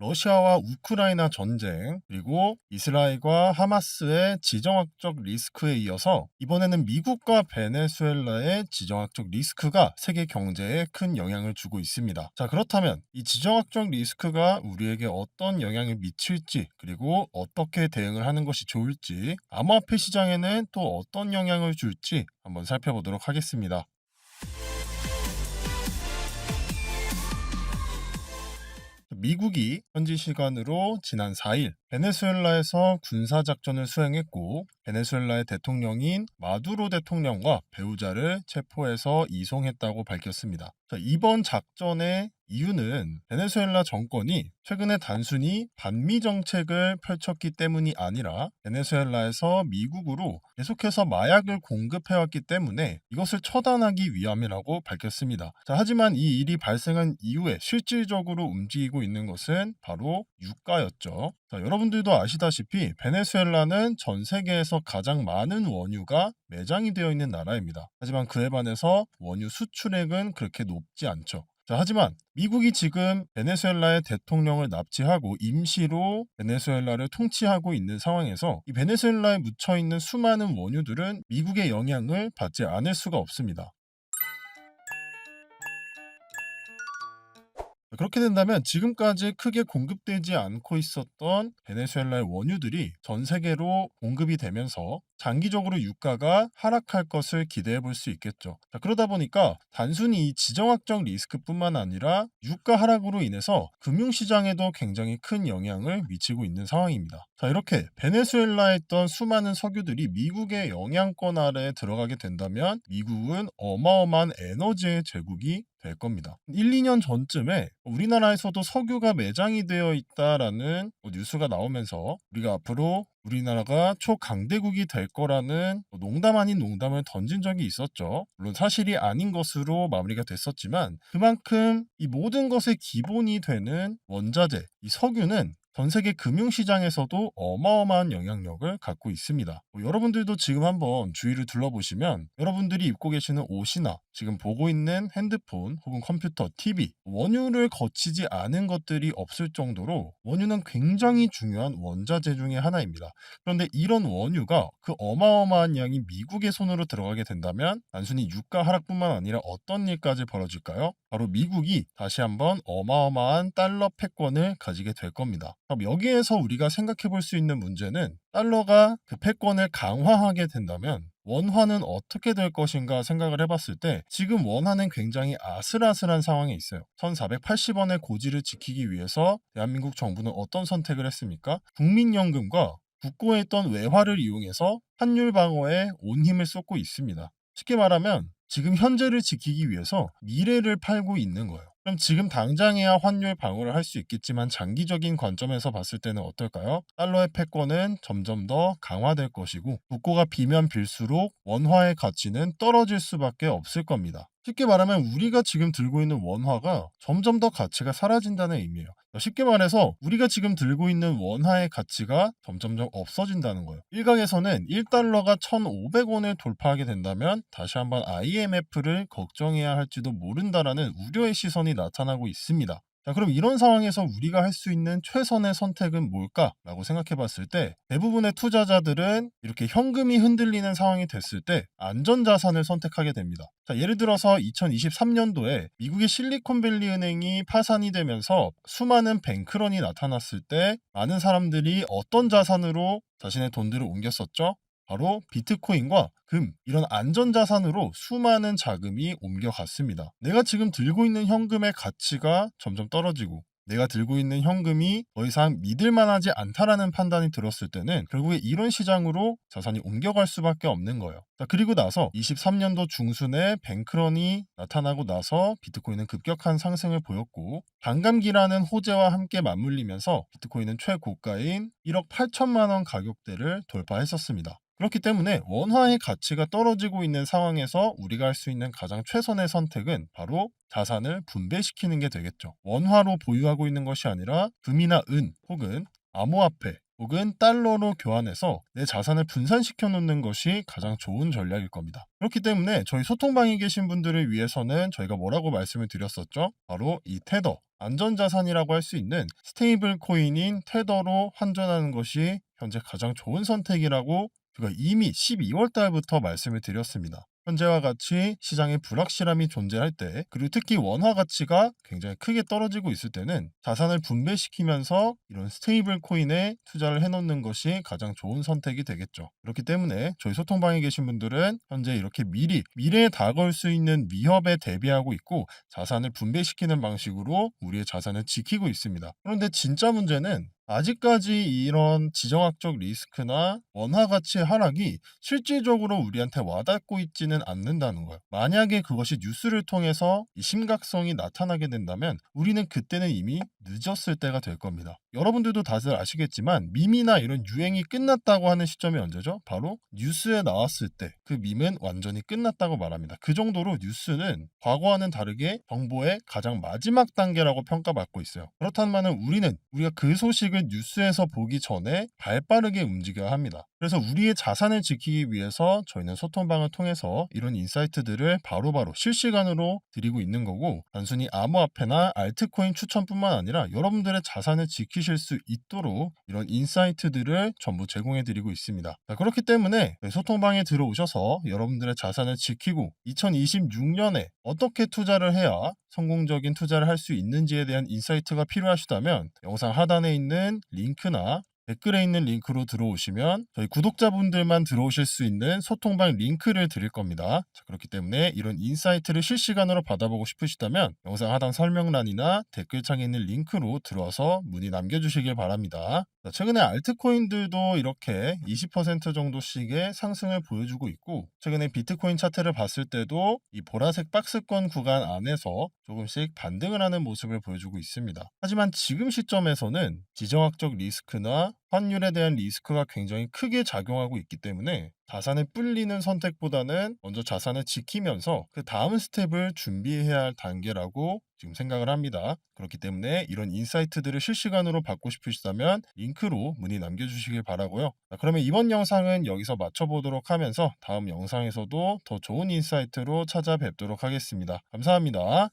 러시아와 우크라이나 전쟁, 그리고 이스라엘과 하마스의 지정학적 리스크에 이어서 이번에는 미국과 베네수엘라의 지정학적 리스크가 세계 경제에 큰 영향을 주고 있습니다. 자, 그렇다면 이 지정학적 리스크가 우리에게 어떤 영향을 미칠지, 그리고 어떻게 대응을 하는 것이 좋을지, 암호화폐 시장에는 또 어떤 영향을 줄지 한번 살펴보도록 하겠습니다. 미국이 현지 시간으로 지난 4일 베네수엘라에서 군사작전을 수행했고, 베네수엘라의 대통령인 마두로 대통령과 배우자를 체포해서 이송했다고 밝혔습니다. 자, 이번 작전의 이유는 베네수엘라 정권이 최근에 단순히 반미 정책을 펼쳤기 때문이 아니라 베네수엘라에서 미국으로 계속해서 마약을 공급해왔기 때문에 이것을 처단하기 위함이라고 밝혔습니다. 자, 하지만 이 일이 발생한 이후에 실질적으로 움직이고 있는 것은 바로 유가였죠. 자, 여러분들도 아시다시피 베네수엘라는 전 세계에서 가장 많은 원유가 매장이 되어 있는 나라입니다. 하지만 그에 반해서 원유 수출액은 그렇게 높지 않죠. 자, 하지만 미국이 지금 베네수엘라의 대통령을 납치하고 임시로 베네수엘라를 통치하고 있는 상황에서 이 베네수엘라에 묻혀 있는 수많은 원유들은 미국의 영향을 받지 않을 수가 없습니다. 그렇게 된다면 지금까지 크게 공급되지 않고 있었던 베네수엘라의 원유들이 전 세계로 공급이 되면서 장기적으로 유가가 하락할 것을 기대해 볼 수 있겠죠. 자, 그러다 보니까 단순히 이 지정학적 리스크뿐만 아니라 유가 하락으로 인해서 금융시장에도 굉장히 큰 영향을 미치고 있는 상황입니다. 자, 이렇게 베네수엘라에 있던 수많은 석유들이 미국의 영향권 아래에 들어가게 된다면 미국은 어마어마한 에너지의 제국이 될 겁니다. 1-2년 전쯤에 우리나라에서도 석유가 매장이 되어 있다라는 뉴스가 나오면서 우리가 앞으로 우리나라가 초강대국이 될 거라는 농담 아닌 농담을 던진 적이 있었죠. 물론 사실이 아닌 것으로 마무리가 됐었지만 그만큼 이 모든 것의 기본이 되는 원자재, 이 석유는 전 세계 금융시장에서도 어마어마한 영향력을 갖고 있습니다. 여러분들도 지금 한번 주위를 둘러보시면 여러분들이 입고 계시는 옷이나 지금 보고 있는 핸드폰 혹은 컴퓨터, TV, 원유를 거치지 않은 것들이 없을 정도로 원유는 굉장히 중요한 원자재 중의 하나입니다. 그런데 이런 원유가 그 어마어마한 양이 미국의 손으로 들어가게 된다면 단순히 유가 하락뿐만 아니라 어떤 일까지 벌어질까요? 바로 미국이 다시 한번 어마어마한 달러 패권을 가지게 될 겁니다. 그럼 여기에서 우리가 생각해 볼 수 있는 문제는 달러가 그 패권을 강화하게 된다면 원화는 어떻게 될 것인가 생각을 해봤을 때 지금 원화는 굉장히 아슬아슬한 상황에 있어요. 1480원의 고지를 지키기 위해서 대한민국 정부는 어떤 선택을 했습니까? 국민연금과 국고에 있던 외화를 이용해서 환율 방어에 온 힘을 쏟고 있습니다. 쉽게 말하면 지금 현재를 지키기 위해서 미래를 팔고 있는 거예요. 그럼 지금 당장에야 환율 방어를 할 수 있겠지만 장기적인 관점에서 봤을 때는 어떨까요? 달러의 패권은 점점 더 강화될 것이고 국고가 비면 빌수록 원화의 가치는 떨어질 수밖에 없을 겁니다. 쉽게 말하면 우리가 지금 들고 있는 원화가 점점 더 가치가 사라진다는 의미예요. 쉽게 말해서 우리가 지금 들고 있는 원화의 가치가 점점점 없어진다는 거예요. 일각에서는 1달러가 1,500원을 돌파하게 된다면 다시 한번 IMF를 걱정해야 할지도 모른다라는 우려의 시선이 나타나고 있습니다. 자, 그럼 이런 상황에서 우리가 할 수 있는 최선의 선택은 뭘까라고 생각해 봤을 때 대부분의 투자자들은 이렇게 현금이 흔들리는 상황이 됐을 때 안전자산을 선택하게 됩니다. 자, 예를 들어서 2023년도에 미국의 실리콘밸리 은행이 파산이 되면서 수많은 뱅크런이 나타났을 때 많은 사람들이 어떤 자산으로 자신의 돈들을 옮겼었죠? 바로 비트코인과 금, 이런 안전자산으로 수많은 자금이 옮겨갔습니다. 내가 지금 들고 있는 현금의 가치가 점점 떨어지고 내가 들고 있는 현금이 더 이상 믿을만하지 않다라는 판단이 들었을 때는 결국에 이런 시장으로 자산이 옮겨갈 수밖에 없는 거예요. 자, 그리고 나서 23년도 중순에 뱅크런이 나타나고 나서 비트코인은 급격한 상승을 보였고 반감기라는 호재와 함께 맞물리면서 비트코인은 최고가인 1억 8천만 원 가격대를 돌파했었습니다. 그렇기 때문에 원화의 가치가 떨어지고 있는 상황에서 우리가 할 수 있는 가장 최선의 선택은 바로 자산을 분배시키는 게 되겠죠. 원화로 보유하고 있는 것이 아니라 금이나 은 혹은 암호화폐, 혹은 달러로 교환해서 내 자산을 분산시켜 놓는 것이 가장 좋은 전략일 겁니다. 그렇기 때문에 저희 소통방에 계신 분들을 위해서는 저희가 뭐라고 말씀을 드렸었죠? 바로 이 테더, 안전자산이라고 할 수 있는 스테이블 코인인 테더로 환전하는 것이 현재 가장 좋은 선택이라고 제가 이미 12월 달부터 말씀을 드렸습니다. 현재와 같이 시장에 불확실함이 존재할 때, 그리고 특히 원화 가치가 굉장히 크게 떨어지고 있을 때는 자산을 분배시키면서 이런 스테이블 코인에 투자를 해놓는 것이 가장 좋은 선택이 되겠죠. 그렇기 때문에 저희 소통방에 계신 분들은 현재 이렇게 미리 미래에 다가올 수 있는 위협에 대비하고 있고 자산을 분배시키는 방식으로 우리의 자산을 지키고 있습니다. 그런데 진짜 문제는 아직까지 이런 지정학적 리스크나 원화 가치의 하락이 실질적으로 우리한테 와닿고 있지는 않는다는 거예요. 만약에 그것이 뉴스를 통해서 이 심각성이 나타나게 된다면 우리는 그때는 이미 늦었을 때가 될 겁니다. 여러분들도 다들 아시겠지만 밈이나 이런 유행이 끝났다고 하는 시점이 언제죠? 바로 뉴스에 나왔을 때 그 밈은 완전히 끝났다고 말합니다. 그 정도로 뉴스는 과거와는 다르게 정보의 가장 마지막 단계라고 평가받고 있어요. 그렇다면 우리가 그 소식을 뉴스에서 보기 전에 발빠르게 움직여야 합니다. 그래서 우리의 자산을 지키기 위해서 저희는 소통방을 통해서 이런 인사이트들을 바로바로 실시간으로 드리고 있는 거고, 단순히 암호화폐나 알트코인 추천뿐만 아니라 여러분들의 자산을 지키실 수 있도록 이런 인사이트들을 전부 제공해 드리고 있습니다. 자, 그렇기 때문에 소통방에 들어오셔서 여러분들의 자산을 지키고 2026년에 어떻게 투자를 해야 성공적인 투자를 할 수 있는지에 대한 인사이트가 필요하시다면 영상 하단에 있는 링크나 댓글에 있는 링크로 들어오시면 저희 구독자분들만 들어오실 수 있는 소통방 링크를 드릴 겁니다. 자, 그렇기 때문에 이런 인사이트를 실시간으로 받아보고 싶으시다면 영상 하단 설명란이나 댓글창에 있는 링크로 들어와서 문의 남겨주시길 바랍니다. 자, 최근에 알트코인들도 이렇게 20% 정도씩의 상승을 보여주고 있고, 최근에 비트코인 차트를 봤을 때도 이 보라색 박스권 구간 안에서 조금씩 반등을 하는 모습을 보여주고 있습니다. 하지만 지금 시점에서는 지정학적 리스크나 환율에 대한 리스크가 굉장히 크게 작용하고 있기 때문에 자산을 불리는 선택보다는 먼저 자산을 지키면서 그 다음 스텝을 준비해야 할 단계라고 지금 생각을 합니다. 그렇기 때문에 이런 인사이트들을 실시간으로 받고 싶으시다면 링크로 문의 남겨주시길 바라고요. 자, 그러면 이번 영상은 여기서 마쳐보도록 하면서 다음 영상에서도 더 좋은 인사이트로 찾아뵙도록 하겠습니다. 감사합니다.